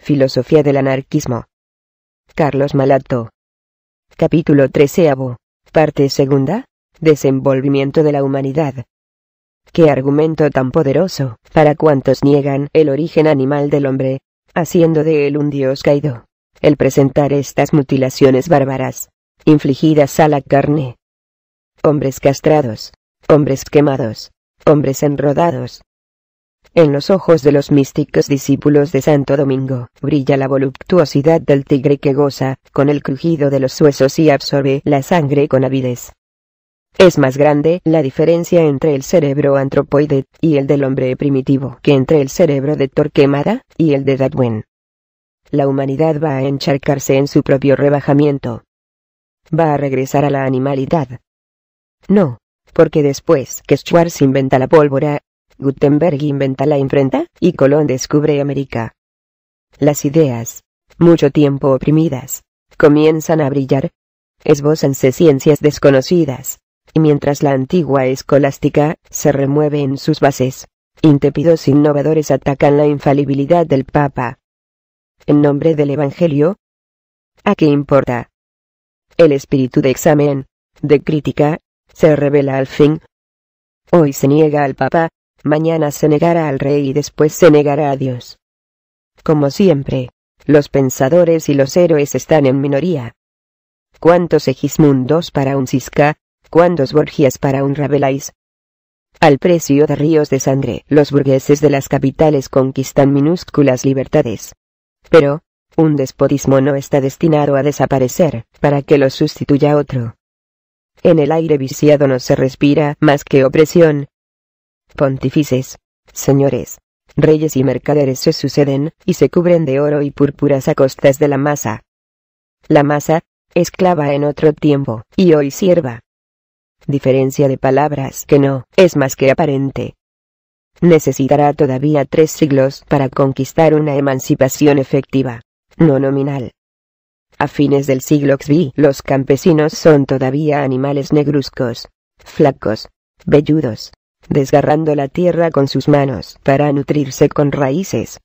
Filosofía del anarquismo. Carlos Malato. Capítulo 13. Parte segunda. Desenvolvimiento de la humanidad. Qué argumento tan poderoso, para cuantos niegan el origen animal del hombre, haciendo de él un dios caído, el presentar estas mutilaciones bárbaras, infligidas a la carne. Hombres castrados, hombres quemados, hombres enrodados. En los ojos de los místicos discípulos de Santo Domingo, brilla la voluptuosidad del tigre que goza con el crujido de los huesos y absorbe la sangre con avidez. Es más grande la diferencia entre el cerebro antropoide y el del hombre primitivo que entre el cerebro de Torquemada y el de Darwin. La humanidad va a encharcarse en su propio rebajamiento. Va a regresar a la animalidad. No, porque después que Schwarz inventa la pólvora, Gutenberg inventa la imprenta, y Colón descubre América. Las ideas, mucho tiempo oprimidas, comienzan a brillar. Esbózanse ciencias desconocidas, y mientras la antigua escolástica se remueve en sus bases, intrépidos innovadores atacan la infalibilidad del Papa. En nombre del Evangelio, ¿a qué importa? El espíritu de examen, de crítica, se revela al fin. Hoy se niega al Papa, mañana se negará al Rey y después se negará a Dios. Como siempre, los pensadores y los héroes están en minoría. ¿Cuántos Segismundos para un Cisca? ¿Cuántos Borgias para un Rabelais? Al precio de ríos de sangre, los burgueses de las capitales conquistan minúsculas libertades. Pero, un despotismo no está destinado a desaparecer, para que lo sustituya otro. En el aire viciado no se respira más que opresión. Pontífices, señores, reyes y mercaderes se suceden, y se cubren de oro y púrpuras a costas de la masa. La masa, esclava en otro tiempo, y hoy sierva. Diferencia de palabras que no es más que aparente. Necesitará todavía 3 siglos para conquistar una emancipación efectiva, no nominal. A fines del siglo XV, los campesinos son todavía animales negruzcos, flacos, velludos, desgarrando la tierra con sus manos para nutrirse con raíces.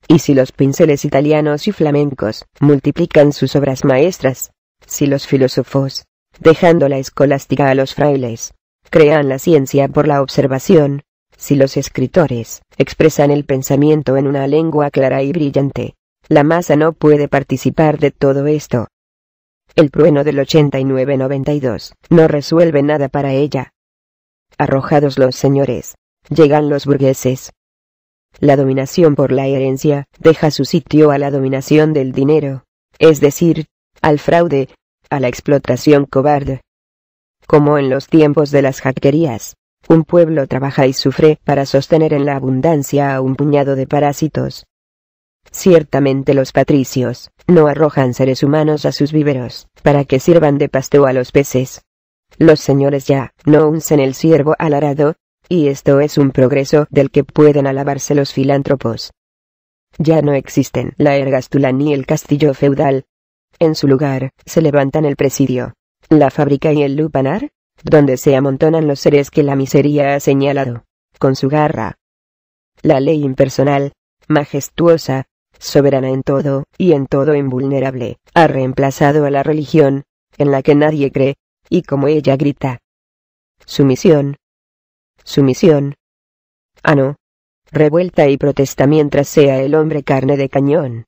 Y si los pinceles italianos y flamencos multiplican sus obras maestras, si los filósofos, dejando la escolástica a los frailes, crean la ciencia por la observación, si los escritores expresan el pensamiento en una lengua clara y brillante, la masa no puede participar de todo esto. El trueno del 89-92 no resuelve nada para ella. Arrojados los señores, llegan los burgueses. La dominación por la herencia deja su sitio a la dominación del dinero, es decir, al fraude, a la explotación cobarde. Como en los tiempos de las jacquerías, un pueblo trabaja y sufre para sostener en la abundancia a un puñado de parásitos. Ciertamente los patricios no arrojan seres humanos a sus víveros, para que sirvan de pasto a los peces. Los señores ya no uncen el ciervo al arado, y esto es un progreso del que pueden alabarse los filántropos. Ya no existen la ergástula ni el castillo feudal. En su lugar, se levantan el presidio, la fábrica y el lupanar, donde se amontonan los seres que la miseria ha señalado, con su garra. La ley impersonal, majestuosa, soberana en todo, y en todo invulnerable, ha reemplazado a la religión, en la que nadie cree, y como ella grita. Sumisión. Sumisión. Ah no. Revuelta y protesta mientras sea el hombre carne de cañón.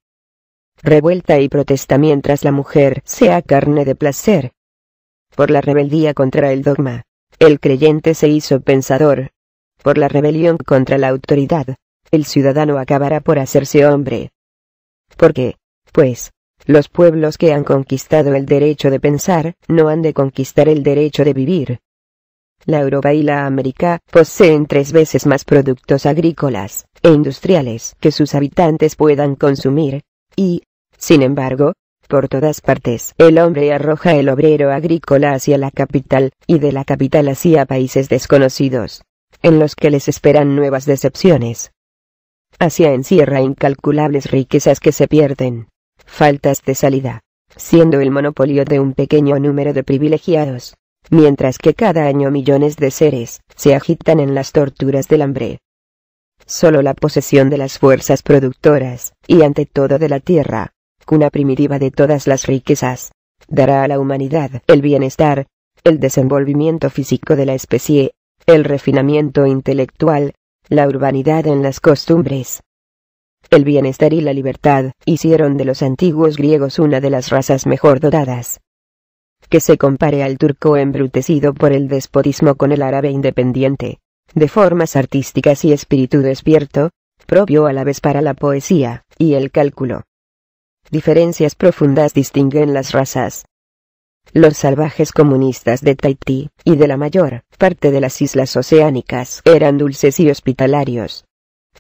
Revuelta y protesta mientras la mujer sea carne de placer. Por la rebeldía contra el dogma, el creyente se hizo pensador. Por la rebelión contra la autoridad, el ciudadano acabará por hacerse hombre. ¿Por qué? Pues, los pueblos que han conquistado el derecho de pensar, no han de conquistar el derecho de vivir. La Europa y la América poseen 3 veces más productos agrícolas e industriales que sus habitantes puedan consumir, y, sin embargo, por todas partes el hombre arroja el obrero agrícola hacia la capital, y de la capital hacia países desconocidos, en los que les esperan nuevas decepciones. Asia encierra incalculables riquezas que se pierden, faltas de salida, siendo el monopolio de un pequeño número de privilegiados, mientras que cada año millones de seres se agitan en las torturas del hambre. solo la posesión de las fuerzas productoras, y ante todo de la tierra, cuna primitiva de todas las riquezas, dará a la humanidad el bienestar, el desenvolvimiento físico de la especie, el refinamiento intelectual, la urbanidad en las costumbres. El bienestar y la libertad hicieron de los antiguos griegos una de las razas mejor dotadas. Que se compare al turco embrutecido por el despotismo con el árabe independiente, de formas artísticas y espíritu despierto, propio a la vez para la poesía y el cálculo. Diferencias profundas distinguen las razas. Los salvajes comunistas de Tahití y de la mayor parte de las islas oceánicas eran dulces y hospitalarios.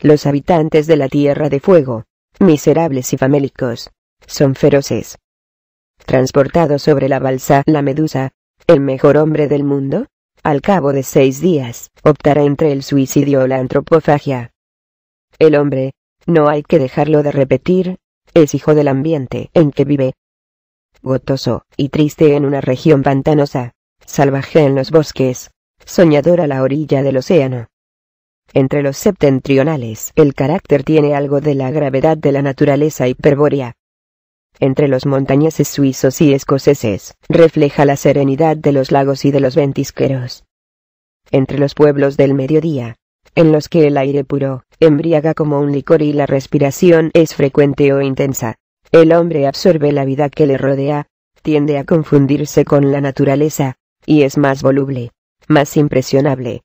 Los habitantes de la Tierra de Fuego, miserables y famélicos, son feroces. Transportado sobre la balsa la Medusa, el mejor hombre del mundo, al cabo de 6 días, optará entre el suicidio o la antropofagia. El hombre, no hay que dejarlo de repetir, es hijo del ambiente en que vive. Gotoso y triste en una región pantanosa, salvaje en los bosques, soñador a la orilla del océano. Entre los septentrionales el carácter tiene algo de la gravedad de la naturaleza hiperbórea. Entre los montañeses suizos y escoceses, refleja la serenidad de los lagos y de los ventisqueros. Entre los pueblos del mediodía, en los que el aire puro embriaga como un licor y la respiración es frecuente o intensa, el hombre absorbe la vida que le rodea, tiende a confundirse con la naturaleza, y es más voluble, más impresionable.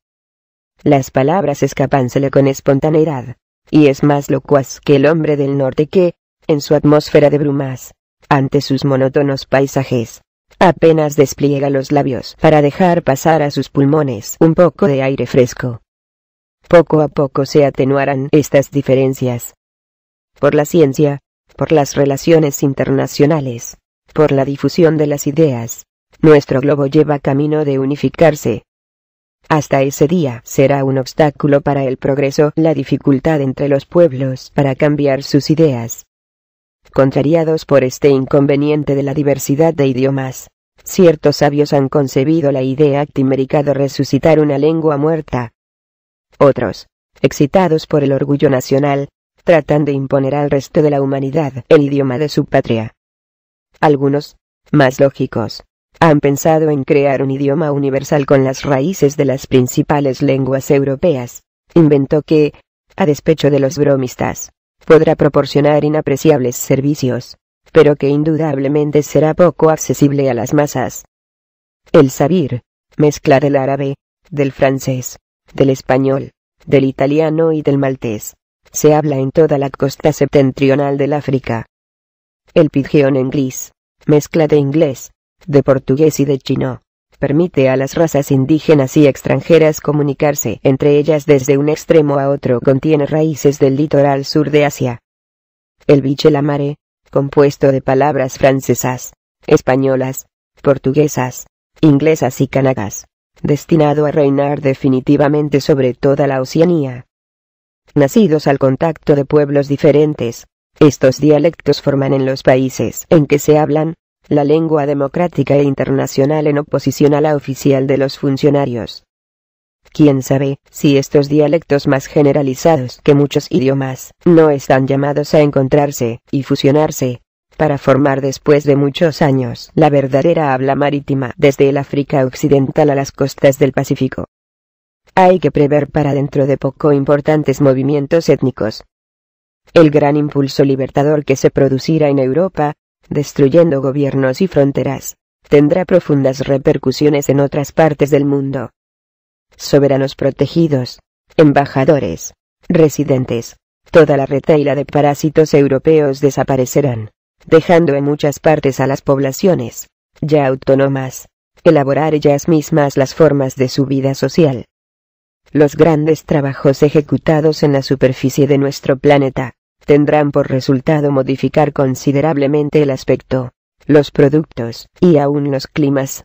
Las palabras escápansele con espontaneidad, y es más locuaz que el hombre del norte que, en su atmósfera de brumas, ante sus monótonos paisajes, apenas despliega los labios para dejar pasar a sus pulmones un poco de aire fresco. Poco a poco se atenuarán estas diferencias. Por la ciencia, por las relaciones internacionales, por la difusión de las ideas, nuestro globo lleva camino de unificarse. Hasta ese día será un obstáculo para el progreso la dificultad entre los pueblos para cambiar sus ideas. Contrariados por este inconveniente de la diversidad de idiomas, ciertos sabios han concebido la idea quimérica de resucitar una lengua muerta. Otros, excitados por el orgullo nacional, tratan de imponer al resto de la humanidad el idioma de su patria. Algunos, más lógicos, han pensado en crear un idioma universal con las raíces de las principales lenguas europeas, invento que, a despecho de los bromistas, podrá proporcionar inapreciables servicios, pero que indudablemente será poco accesible a las masas. El sabir, mezcla del árabe, del francés, del español, del italiano y del maltés, se habla en toda la costa septentrional del África. El pidgin inglés, mezcla de inglés, de portugués y de chino, permite a las razas indígenas y extranjeras comunicarse entre ellas desde un extremo a otro. Contiene raíces del litoral sur de Asia. El bichelamare, compuesto de palabras francesas, españolas, portuguesas, inglesas y canagas, destinado a reinar definitivamente sobre toda la Oceanía. Nacidos al contacto de pueblos diferentes, estos dialectos forman en los países en que se hablan, la lengua democrática e internacional en oposición a la oficial de los funcionarios. Quién sabe si estos dialectos más generalizados que muchos idiomas no están llamados a encontrarse y fusionarse, para formar después de muchos años la verdadera habla marítima desde el África occidental a las costas del Pacífico. Hay que prever para dentro de poco importantes movimientos étnicos. El gran impulso libertador que se producirá en Europa, destruyendo gobiernos y fronteras, tendrá profundas repercusiones en otras partes del mundo. Soberanos protegidos, embajadores, residentes, toda la retahíla de parásitos europeos desaparecerán, dejando en muchas partes a las poblaciones, ya autónomas, elaborar ellas mismas las formas de su vida social. Los grandes trabajos ejecutados en la superficie de nuestro planeta tendrán por resultado modificar considerablemente el aspecto, los productos y aún los climas.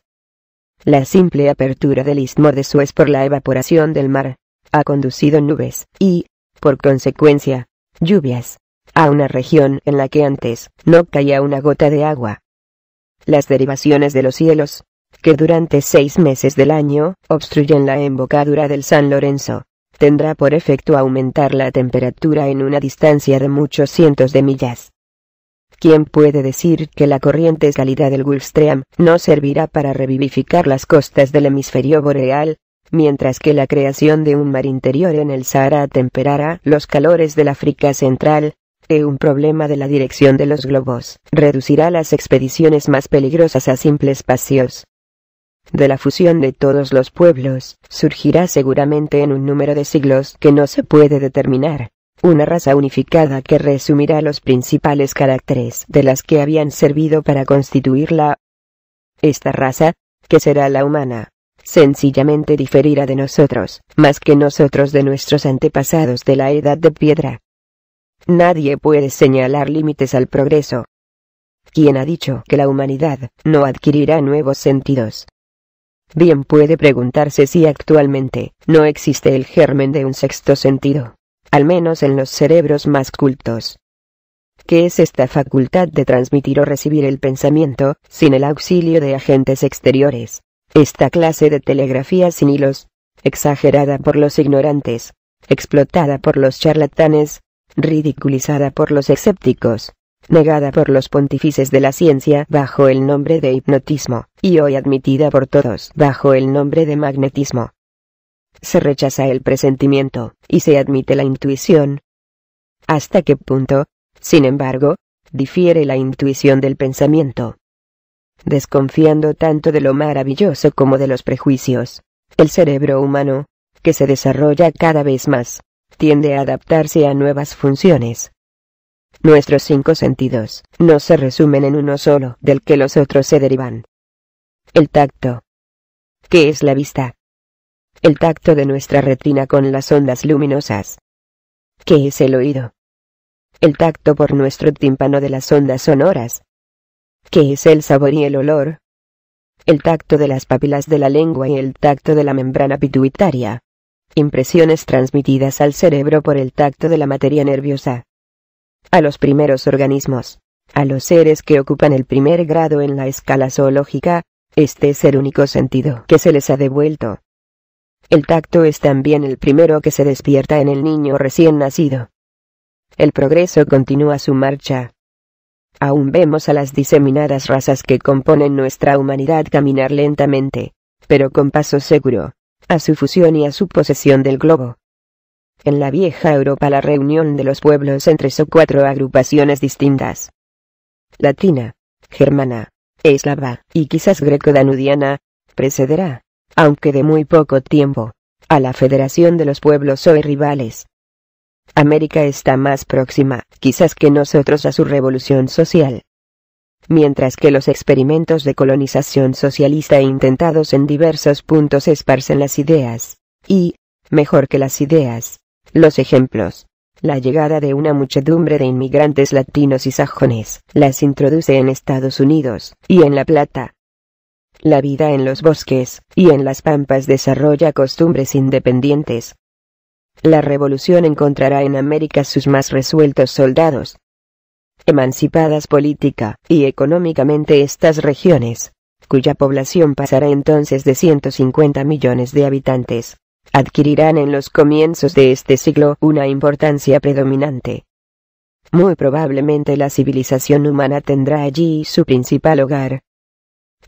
La simple apertura del istmo de Suez por la evaporación del mar ha conducido nubes y, por consecuencia, lluvias a una región en la que antes no caía una gota de agua. Las derivaciones de los cielos, que durante 6 meses del año obstruyen la embocadura del San Lorenzo, tendrá por efecto aumentar la temperatura en una distancia de muchos cientos de millas. ¿Quién puede decir que la corriente cálida del Gulf Stream no servirá para revivificar las costas del hemisferio boreal, mientras que la creación de un mar interior en el Sahara temperará los calores del África Central? Un problema de la dirección de los globos reducirá las expediciones más peligrosas a simples paseos. De la fusión de todos los pueblos, surgirá seguramente en un número de siglos que no se puede determinar, una raza unificada que resumirá los principales caracteres de las que habían servido para constituirla. Esta raza, que será la humana, sencillamente diferirá de nosotros, más que nosotros de nuestros antepasados de la Edad de Piedra. Nadie puede señalar límites al progreso. ¿Quién ha dicho que la humanidad no adquirirá nuevos sentidos? Bien puede preguntarse si actualmente no existe el germen de un sexto sentido, al menos en los cerebros más cultos. ¿Qué es esta facultad de transmitir o recibir el pensamiento, sin el auxilio de agentes exteriores? Esta clase de telegrafía sin hilos, exagerada por los ignorantes, explotada por los charlatanes, ridiculizada por los escépticos, negada por los pontífices de la ciencia bajo el nombre de hipnotismo, y hoy admitida por todos bajo el nombre de magnetismo. Se rechaza el presentimiento, y se admite la intuición. ¿Hasta qué punto, sin embargo, difiere la intuición del pensamiento? Desconfiando tanto de lo maravilloso como de los prejuicios, el cerebro humano, que se desarrolla cada vez más, tiende a adaptarse a nuevas funciones. Nuestros 5 sentidos no se resumen en uno solo, del que los otros se derivan. El tacto. ¿Qué es la vista? El tacto de nuestra retina con las ondas luminosas. ¿Qué es el oído? El tacto por nuestro tímpano de las ondas sonoras. ¿Qué es el sabor y el olor? El tacto de las papilas de la lengua y el tacto de la membrana pituitaria. Impresiones transmitidas al cerebro por el tacto de la materia nerviosa. A los primeros organismos, a los seres que ocupan el primer grado en la escala zoológica, este es el único sentido que se les ha devuelto. El tacto es también el primero que se despierta en el niño recién nacido. El progreso continúa su marcha. Aún vemos a las diseminadas razas que componen nuestra humanidad caminar lentamente, pero con paso seguro, a su fusión y a su posesión del globo. En la vieja Europa la reunión de los pueblos en 3 o 4 agrupaciones distintas. Latina, germana, eslava, y quizás greco-danudiana, precederá, aunque de muy poco tiempo, a la federación de los pueblos hoy rivales. América está más próxima, quizás que nosotros, a su revolución social. Mientras que los experimentos de colonización socialista intentados en diversos puntos esparcen las ideas, y, mejor que las ideas, los ejemplos. La llegada de una muchedumbre de inmigrantes latinos y sajones las introduce en Estados Unidos y en La Plata. La vida en los bosques y en las pampas desarrolla costumbres independientes. La revolución encontrará en América sus más resueltos soldados. Emancipadas política y económicamente estas regiones, cuya población pasará entonces de 150 millones de habitantes, adquirirán en los comienzos de este siglo una importancia predominante. Muy probablemente la civilización humana tendrá allí su principal hogar.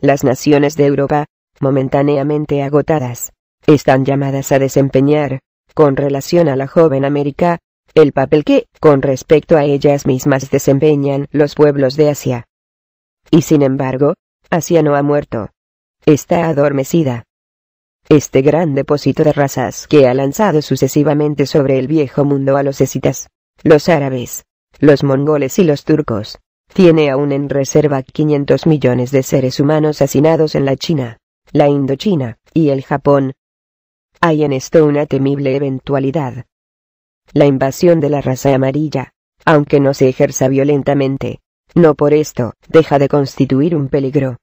Las naciones de Europa, momentáneamente agotadas, están llamadas a desempeñar, con relación a la joven América, el papel que, con respecto a ellas mismas, desempeñan los pueblos de Asia. Y sin embargo, Asia no ha muerto. Está adormecida. Este gran depósito de razas que ha lanzado sucesivamente sobre el viejo mundo a los escitas, los árabes, los mongoles y los turcos, tiene aún en reserva 500 millones de seres humanos hacinados en la China, la Indochina y el Japón. Hay en esto una temible eventualidad. La invasión de la raza amarilla, aunque no se ejerza violentamente, no por esto deja de constituir un peligro.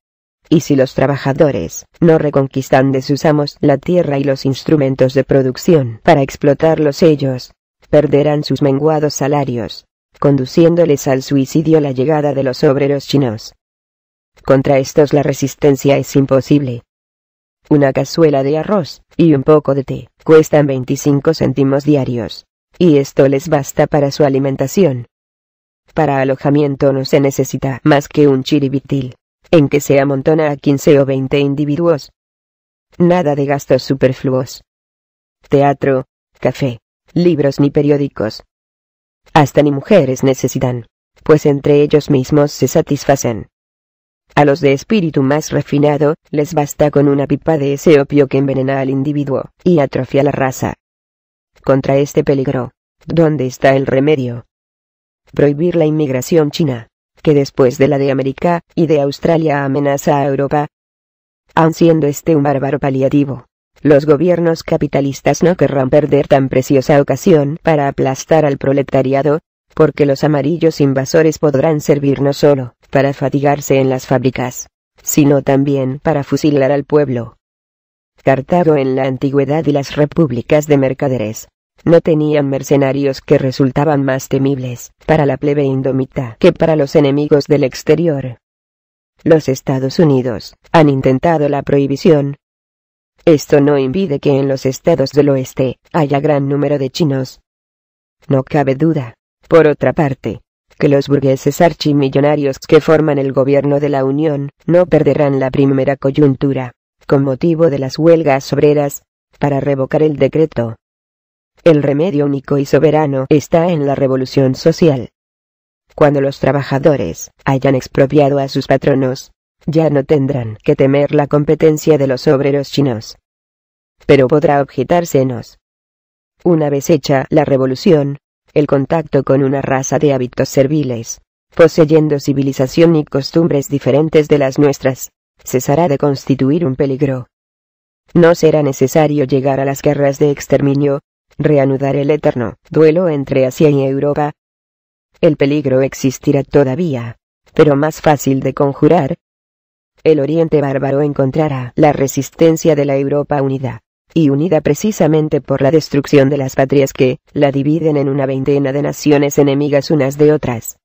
Y si los trabajadores no reconquistan de sus amos la tierra y los instrumentos de producción para explotarlos ellos, perderán sus menguados salarios, conduciéndoles al suicidio la llegada de los obreros chinos. Contra estos la resistencia es imposible. Una cazuela de arroz y un poco de té cuestan 25 céntimos diarios, y esto les basta para su alimentación. Para alojamiento no se necesita más que un chiribitil, en que se amontona a 15 o 20 individuos. Nada de gastos superfluos. Teatro, café, libros ni periódicos. Hasta ni mujeres necesitan, pues entre ellos mismos se satisfacen. A los de espíritu más refinado, les basta con una pipa de ese opio que envenena al individuo, y atrofia la raza. Contra este peligro, ¿dónde está el remedio? Prohibir la inmigración china, que después de la de América y de Australia amenaza a Europa. Aun siendo este un bárbaro paliativo, los gobiernos capitalistas no querrán perder tan preciosa ocasión para aplastar al proletariado, porque los amarillos invasores podrán servir no solo para fatigarse en las fábricas, sino también para fusilar al pueblo. Cartago en la antigüedad y las repúblicas de mercaderes no tenían mercenarios que resultaban más temibles para la plebe indómita que para los enemigos del exterior. Los Estados Unidos han intentado la prohibición. Esto no impide que en los estados del oeste haya gran número de chinos. No cabe duda, por otra parte, que los burgueses archimillonarios que forman el gobierno de la Unión no perderán la primera coyuntura, con motivo de las huelgas obreras, para revocar el decreto. El remedio único y soberano está en la revolución social. Cuando los trabajadores hayan expropiado a sus patronos, ya no tendrán que temer la competencia de los obreros chinos. Pero podrá objetársenos. Una vez hecha la revolución, el contacto con una raza de hábitos serviles, poseyendo civilización y costumbres diferentes de las nuestras, cesará de constituir un peligro. No será necesario llegar a las guerras de exterminio, reanudar el eterno duelo entre Asia y Europa. El peligro existirá todavía, pero más fácil de conjurar. El Oriente bárbaro encontrará la resistencia de la Europa unida, y unida precisamente por la destrucción de las patrias que la dividen en una veintena de naciones enemigas unas de otras.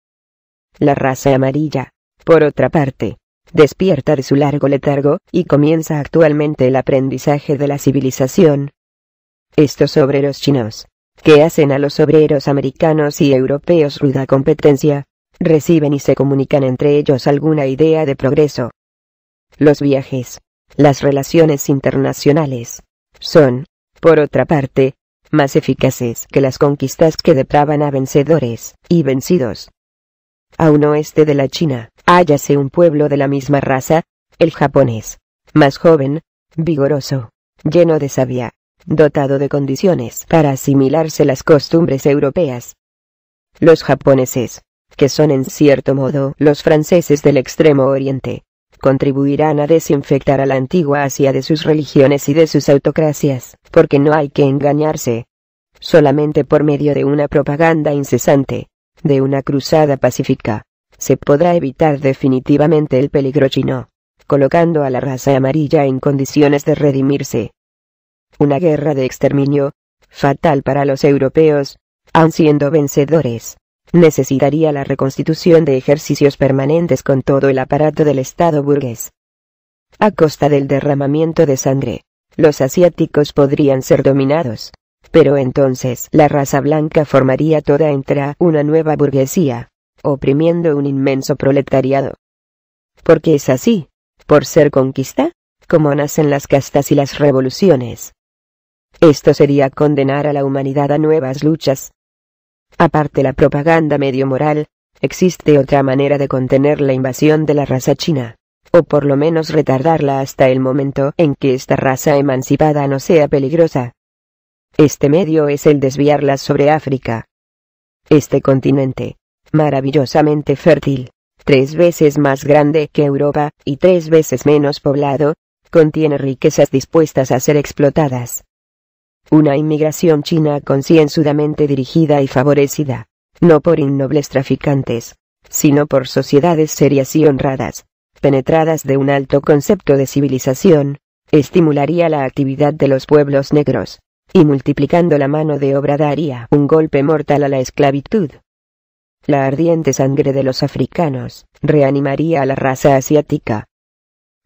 La raza amarilla, por otra parte, despierta de su largo letargo y comienza actualmente el aprendizaje de la civilización. Estos obreros chinos, que hacen a los obreros americanos y europeos ruda competencia, reciben y se comunican entre ellos alguna idea de progreso. Los viajes, las relaciones internacionales, son, por otra parte, más eficaces que las conquistas que depravan a vencedores y vencidos. A un oeste de la China, hállase un pueblo de la misma raza, el japonés, más joven, vigoroso, lleno de savia, dotado de condiciones para asimilarse las costumbres europeas. Los japoneses, que son en cierto modo los franceses del extremo oriente, contribuirán a desinfectar a la antigua Asia de sus religiones y de sus autocracias, porque no hay que engañarse. Solamente por medio de una propaganda incesante, de una cruzada pacífica, se podrá evitar definitivamente el peligro chino, colocando a la raza amarilla en condiciones de redimirse. Una guerra de exterminio, fatal para los europeos, aun siendo vencedores, necesitaría la reconstitución de ejercicios permanentes con todo el aparato del Estado burgués. A costa del derramamiento de sangre, los asiáticos podrían ser dominados, pero entonces la raza blanca formaría toda entera una nueva burguesía, oprimiendo un inmenso proletariado. Porque es así, por ser conquista, como nacen las castas y las revoluciones. Esto sería condenar a la humanidad a nuevas luchas. Aparte la propaganda medio moral, existe otra manera de contener la invasión de la raza china, o por lo menos retardarla hasta el momento en que esta raza emancipada no sea peligrosa. Este medio es el desviarla sobre África. Este continente, maravillosamente fértil, 3 veces más grande que Europa y 3 veces menos poblado, contiene riquezas dispuestas a ser explotadas. Una inmigración china concienzudamente dirigida y favorecida, no por innobles traficantes, sino por sociedades serias y honradas, penetradas de un alto concepto de civilización, estimularía la actividad de los pueblos negros, y multiplicando la mano de obra daría un golpe mortal a la esclavitud. La ardiente sangre de los africanos reanimaría a la raza asiática.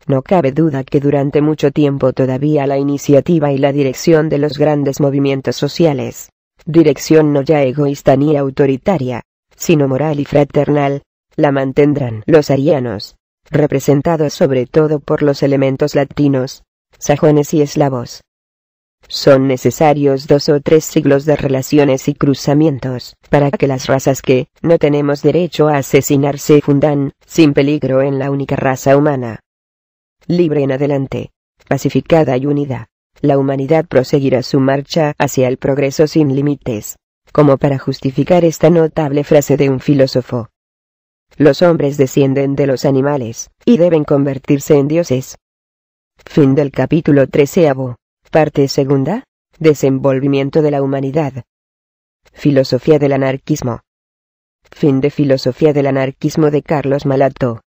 No cabe duda que durante mucho tiempo todavía la iniciativa y la dirección de los grandes movimientos sociales, dirección no ya egoísta ni autoritaria, sino moral y fraternal, la mantendrán los arianos, representados sobre todo por los elementos latinos, sajones y eslavos. Son necesarios 2 o 3 siglos de relaciones y cruzamientos, para que las razas que no tenemos derecho a asesinar se fundan, sin peligro en la única raza humana. Libre en adelante, pacificada y unida, la humanidad proseguirá su marcha hacia el progreso sin límites, como para justificar esta notable frase de un filósofo. Los hombres descienden de los animales, y deben convertirse en dioses. Fin del capítulo 13. Parte segunda. Desenvolvimiento de la humanidad. Filosofía del anarquismo. Fin de Filosofía del anarquismo de Carlos Malato.